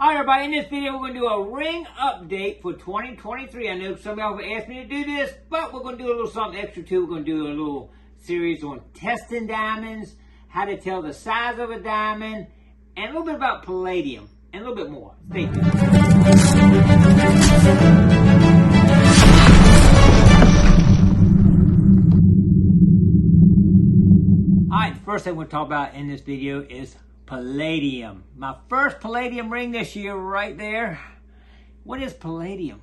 Hi everybody, in this video we're going to do a ring update for 2023. I know some of y'all have asked me to do this, but we're going to do a little something extra too. We're going to do a little series on testing diamonds, how to tell the size of a diamond, and a little bit about palladium, and a little bit more. Stay tuned. Alright, the first thing we'll talk about in this video is palladium. My first palladium ring this year right there. What is palladium?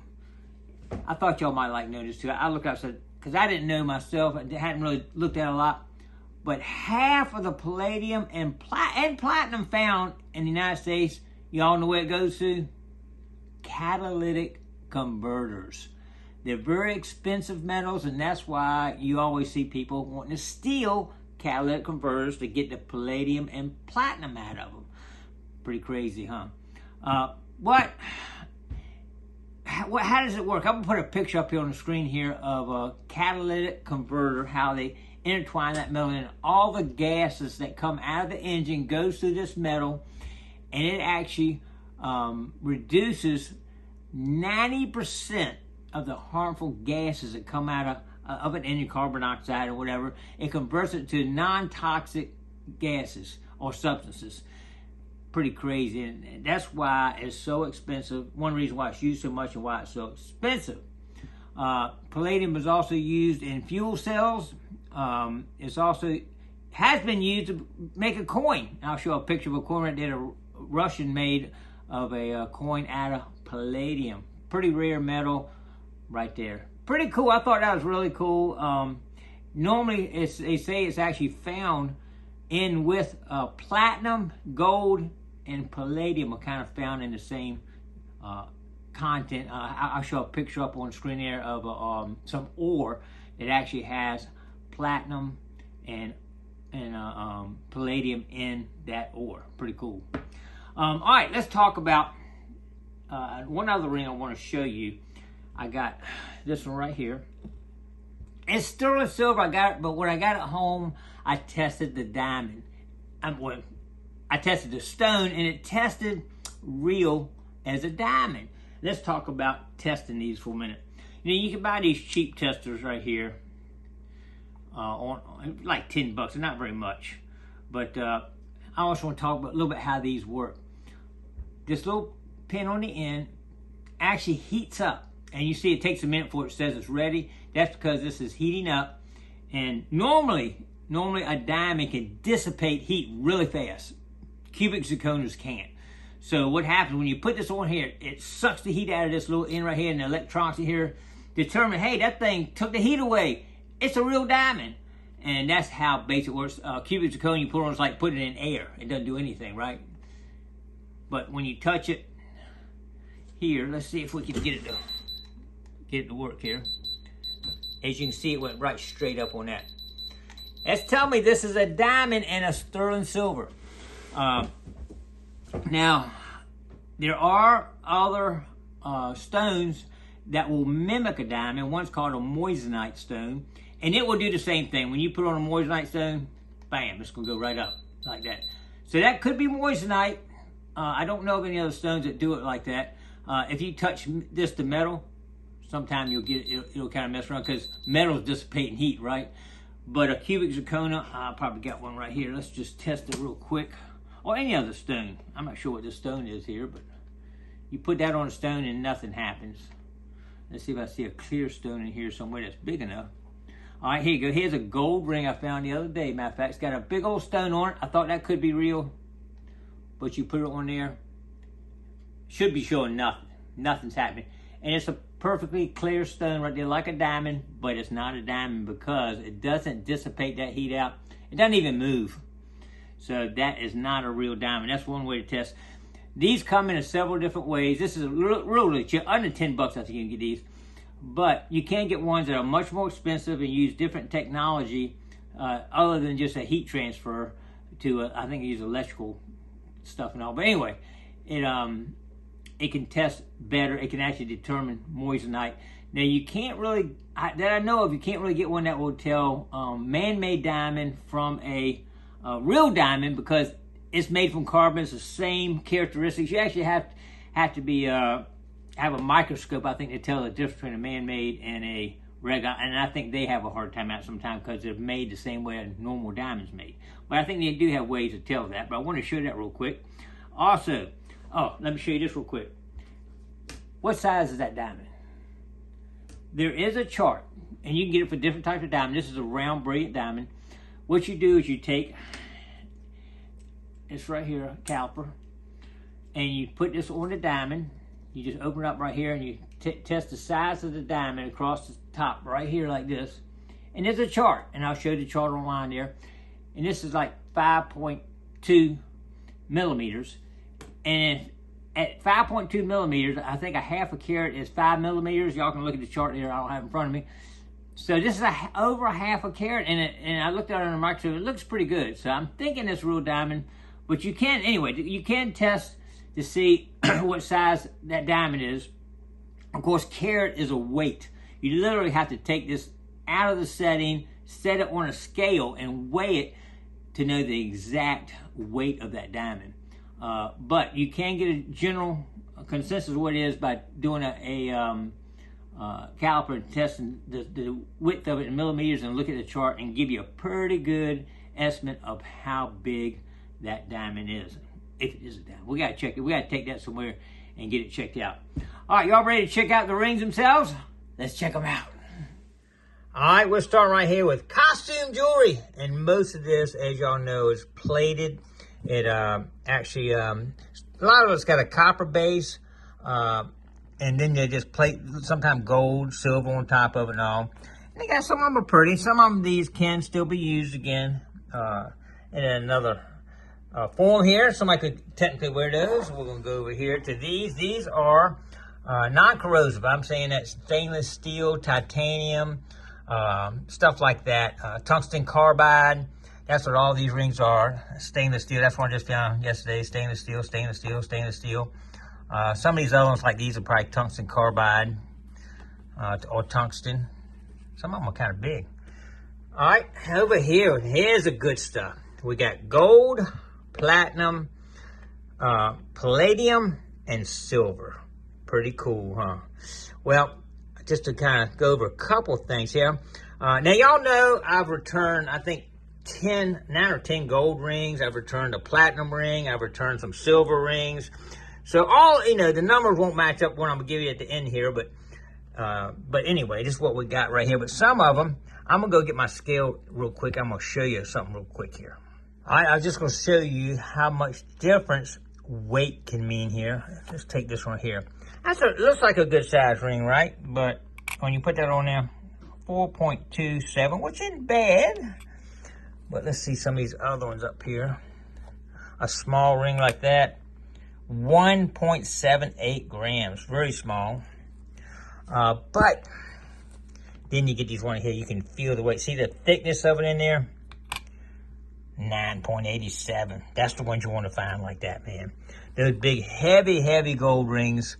I thought y'all might like know this too. I looked up, because I didn't know myself. I hadn't really looked at it a lot. But half of the palladium and platinum found in the United States, y'all know where it goes to? Catalytic converters. They're very expensive metals, and that's why you always see people wanting to steal catalytic converters to get the palladium and platinum out of them. Pretty crazy, huh? How does it work? I'm going to put a picture up here on the screen here of a catalytic converter, how they intertwine that metal, and all the gases that come out of the engine goes through this metal, and it actually reduces 90% of the harmful gases that come out of an engine, carbon dioxide or whatever. It converts it to non-toxic gases or substances. Pretty crazy, and that's why it's so expensive. One reason why it's used so much and why it's so expensive. Palladium is also used in fuel cells. It's also has been used to make a coin. I'll show a picture of a coin right there. A Russian made of a coin out of palladium. Pretty rare metal right there. Pretty cool. I thought that was really cool. Normally, they say it's actually found in with platinum, gold, and palladium are kind of found in the same content. I'll show a picture up on the screen there of some ore that actually has platinum and palladium in that ore. Pretty cool. All right, let's talk about one other ring I want to show you. I got this one right here. It's sterling silver. I got it, but when I got it home, I tested the diamond. I tested the stone, and it tested real as a diamond. Let's talk about testing these for a minute. You know, you can buy these cheap testers right here on like $10. They're not very much, but I also want to talk about a little bit how these work. This little pin on the end actually heats up. And you see it takes a minute before it says it's ready. That's because this is heating up. And normally a diamond can dissipate heat really fast. Cubic zirconias can't. So what happens when you put this on here, it sucks the heat out of this little end right here, and the electronics in here determine, hey, that thing took the heat away. It's a real diamond. And that's how basic works. Cubic zirconia you put on, it's like putting it in air. It doesn't do anything, right? But when you touch it here, let's see if we can get it to work here. As you can see, it went right straight up on that. That's telling me this is a diamond and a sterling silver. Now, there are other stones that will mimic a diamond. One's called a moissanite stone, and it will do the same thing. When you put on a moissanite stone, bam, it's going to go right up like that. So that could be moissanite. I don't know of any other stones that do it like that. If you touch this to metal, sometimes you'll get it'll kind of mess around because metal's dissipating heat, right? But a cubic zirconia, I probably got one right here. Let's just test it real quick. Or any other stone. I'm not sure what this stone is here, but you put that on a stone and nothing happens. Let's see if I see a clear stone in here somewhere that's big enough. All right, here you go. Here's a gold ring I found the other day. Matter of fact, it's got a big old stone on it. I thought that could be real, but you put it on there, should be showing nothing. Nothing's happening. And it's a perfectly clear stone right there, like a diamond, but it's not a diamond because it doesn't dissipate that heat out. It doesn't even move. So that is not a real diamond. That's one way to test. These come in several different ways. This is really cheap. Under $10, I think you can get these. But you can get ones that are much more expensive and use different technology other than just a heat transfer to, I think, use electrical stuff and all. But anyway, it can test better. It can actually determine moissanite. Now you can't really, that I know of, you can't really get one that will tell man-made diamond from a real diamond because it's made from carbon. It's the same characteristics. You actually have to be have a microscope, I think, to tell the difference between a man-made and a regular. And I think they have a hard time out sometimes because they're made the same way a normal diamond's made. But I think they do have ways to tell that. But I want to show you that real quick. Also, let me show you this real quick. What size is that diamond? There is a chart, and you can get it for different types of diamond. This is a round, brilliant diamond. What you do is you take, it's right here, a caliper, and you put this on the diamond. You just open it up right here, and you test the size of the diamond across the top right here like this. And there's a chart, and I'll show you the chart online there. And this is like 5.2 millimeters. And at 5.2 millimeters, I think a half a carat is 5 millimeters. Y'all can look at the chart there. I don't have it in front of me. So this is over a half a carat, and I looked at it on the microscope. It looks pretty good. So I'm thinking it's real diamond. But you can, anyway, you can test to see what size that diamond is. Of course, carat is a weight. You literally have to take this out of the setting, set it on a scale, and weigh it to know the exact weight of that diamond. But you can get a general consensus of what it is by doing a caliper and testing the width of it in millimeters and look at the chart and give you a pretty good estimate of how big that diamond is. If it is a diamond. We got to check it. We got to take that somewhere and get it checked out. All right, y'all ready to check out the rings themselves? Let's check them out. All right, we're starting right here with costume jewelry. And most of this, as y'all know, is plated. It actually, a lot of it's got a copper base. And then they just plate, sometimes gold, silver on top of it and all. And they got some of them are pretty. Some of them, these can still be used again. And then another form here. Somebody could technically wear those. We're going to go over here to these. These are non-corrosive. I'm saying that stainless steel, titanium, stuff like that. Tungsten carbide. That's what all these rings are. Stainless steel. That's what I just found yesterday. Stainless steel, stainless steel, stainless steel. Some of these other ones like these are probably tungsten carbide or tungsten. Some of them are kind of big. All right, over here, here's the good stuff. We got gold, platinum, palladium, and silver. Pretty cool, huh? Well, just to kind of go over a couple things here. Now, y'all know I've returned, I think, 9 or 10 gold rings. I've returned a platinum ring. I've returned some silver rings. So all, you know, the numbers won't match up what I'm going to give you at the end here. But anyway, this is what we got right here. But some of them, I'm going to go get my scale real quick. I'm going to show you something real quick here. All right, I'm just going to show you how much difference weight can mean here. Let's take this one here. It looks like a good size ring, right? But when you put that on there, 4.27, which isn't bad. But let's see some of these other ones up here. A small ring like that, 1.78 grams, very small. But then you get these one here, you can feel the weight. See the thickness of it in there? 9.87. That's the ones you want to find like that, man. Those big, heavy gold rings.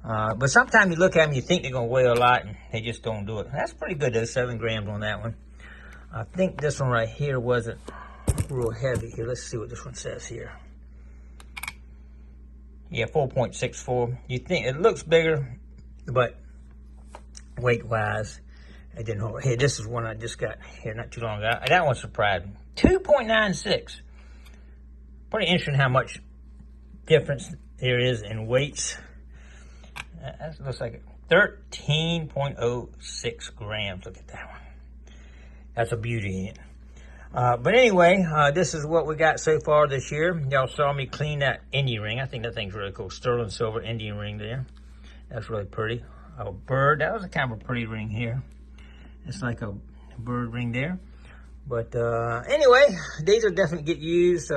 But sometimes you look at them, you think they're going to weigh a lot, and they just don't do it. That's pretty good, though, 7 grams on that one. I think this one right here wasn't real heavy. Here, let's see what this one says here. Yeah, 4.64. You think it looks bigger, but weight-wise, it didn't hold. Here, this is one I just got here not too long ago. That one surprised me. 2.96. Pretty interesting how much difference there is in weights. That looks like 13.06 grams. Look at that one. That's a beauty in it. But anyway, this is what we got so far this year. Y'all saw me clean that Indian ring. I think that thing's really cool. Sterling silver Indian ring there. That's really pretty. A bird. That was a kind of a pretty ring here. It's like a bird ring there. But anyway, these will definitely get used.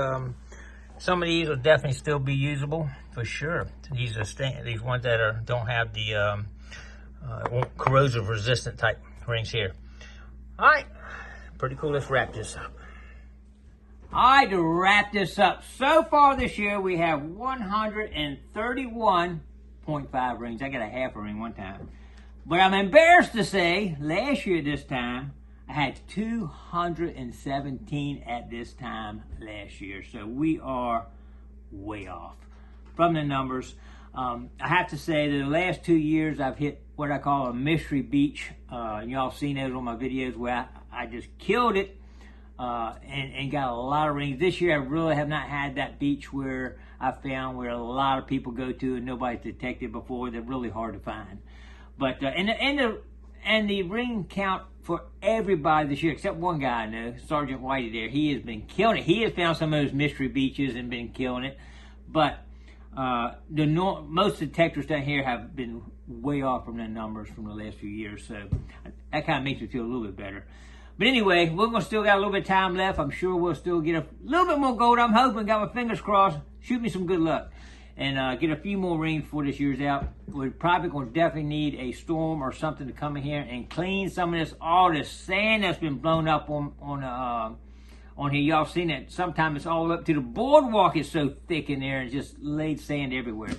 Some of these will definitely still be usable for sure. These are these ones that don't have the corrosive resistant type rings here. All right, pretty cool. Let's wrap this up. All right, to wrap this up, so far this year we have 131.5 rings. I got a half a ring one time. But I'm embarrassed to say, last year this time, I had 217 at this time last year. So we are way off from the numbers. I have to say that the last 2 years I've hit what I call a mystery beach. Y'all seen those on my videos where I just killed it and got a lot of rings. This year I really have not had that beach where I found where a lot of people go to and nobody's detected before. They're really hard to find. But and the ring count for everybody this year, except one guy I know, Sergeant Whitey there, he has been killing it. He has found some of those mystery beaches and been killing it. But most detectors down here have been way off from their numbers from the last few years. So that kind of makes me feel a little bit better. But anyway, we're going to still got a little bit of time left. I'm sure we'll still get a little bit more gold. I'm hoping, got my fingers crossed. Shoot me some good luck. And get a few more rings before this year's out. We're probably going to definitely need a storm or something to come in here and clean some of all this sand that's been blown up on here. Y'all seen it. Sometimes it's all up to the boardwalk. It's so thick in there and just laid sand everywhere.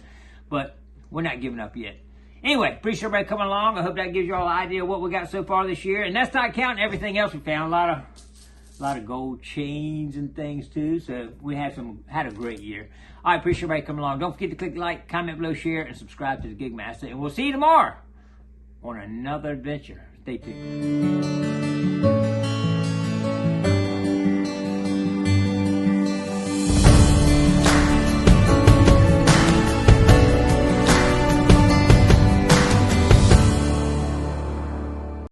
But we're not giving up yet. Anyway, appreciate everybody coming along. I hope that gives you all an idea of what we got so far this year. And that's not counting everything else we found. A lot of gold chains and things too. So we had a great year. I appreciate everybody coming along. Don't forget to click like, comment below, share, and subscribe to the Gigmaster. And we'll see you tomorrow on another adventure. Stay tuned.